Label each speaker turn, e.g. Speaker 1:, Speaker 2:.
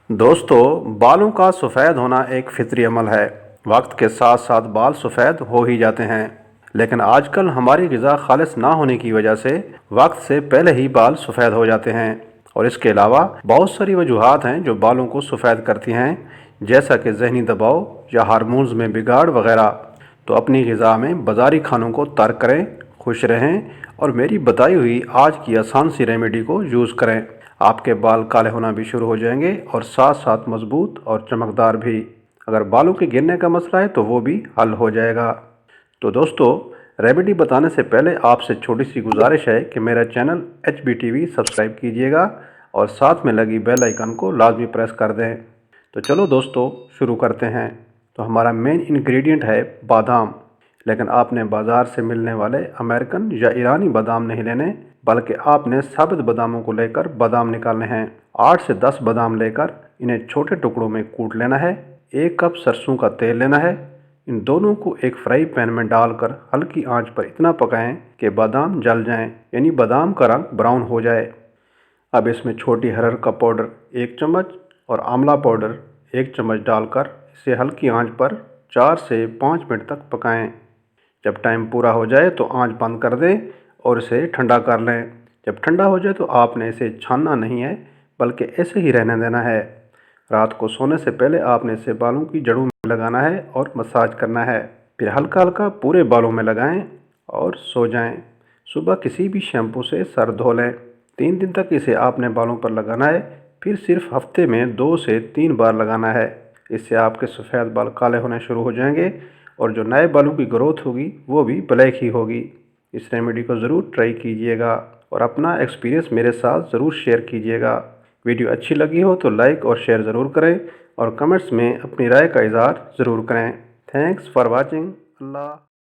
Speaker 1: दोस्तों, बालों का सफ़ेद होना एक फितरी अमल है। वक्त के साथ साथ बाल सफ़ेद हो ही जाते हैं, लेकिन आजकल हमारी ग़िज़ा खालिस ना होने की वजह से वक्त से पहले ही बाल सफ़ेद हो जाते हैं। और इसके अलावा बहुत सारी वजूहात हैं जो बालों को सफ़ेद करती हैं, जैसा कि ज़हनी दबाव या हार्मोन्स में बिगाड़ वगैरह। तो अपनी ग़िज़ा में बाज़ारी खानों को तर्क करें, खुश रहें और मेरी बताई हुई आज की आसान सी रेमेडी को यूज़ करें। आपके बाल काले होना भी शुरू हो जाएंगे और साथ साथ मजबूत और चमकदार भी। अगर बालों के गिरने का मसला है तो वो भी हल हो जाएगा। तो दोस्तों, रेमेडी बताने से पहले आपसे छोटी सी गुजारिश है कि मेरा चैनल HBTV सब्सक्राइब कीजिएगा और साथ में लगी बेल आइकन को लाजमी प्रेस कर दें। तो चलो दोस्तों, शुरू करते हैं। तो हमारा मेन इंग्रेडिएंट है बादाम, लेकिन आपने बाज़ार से मिलने वाले अमेरिकन या ईरानी बादाम नहीं लेने, बल्कि आपने साबित बादामों को लेकर बादाम निकालने हैं। 8 से 10 बादाम लेकर इन्हें छोटे टुकड़ों में कूट लेना है। 1 कप सरसों का तेल लेना है। इन दोनों को एक फ्राई पैन में डालकर हल्की आंच पर इतना पकाएं कि बादाम जल जाएं, यानी बादाम का रंग ब्राउन हो जाए। अब इसमें छोटी हरड़ का पाउडर 1 चम्मच और आंवला पाउडर 1 चम्मच डालकर इसे हल्की आंच पर 4 से 5 मिनट तक पकाएं। जब टाइम पूरा हो जाए तो आंच बंद कर दें और इसे ठंडा कर लें। जब ठंडा हो जाए तो आपने इसे छानना नहीं है, बल्कि ऐसे ही रहने देना है। रात को सोने से पहले आपने इसे बालों की जड़ों में लगाना है और मसाज करना है। फिर हल्का हल्का पूरे बालों में लगाएं और सो जाएं। सुबह किसी भी शैम्पू से सर धो लें। 3 दिन तक इसे आपने बालों पर लगाना है, फिर सिर्फ हफ्ते में 2 से 3 बार लगाना है। इससे आपके सफ़ेद बाल काले होने शुरू हो जाएंगे और जो नए बालों की ग्रोथ होगी वो भी ब्लैक ही होगी। इस रेमेडी को ज़रूर ट्राई कीजिएगा और अपना एक्सपीरियंस मेरे साथ ज़रूर शेयर कीजिएगा। वीडियो अच्छी लगी हो तो लाइक और शेयर ज़रूर करें और कमेंट्स में अपनी राय का इज़हार ज़रूर करें। Thanks for watching. अल्लाह।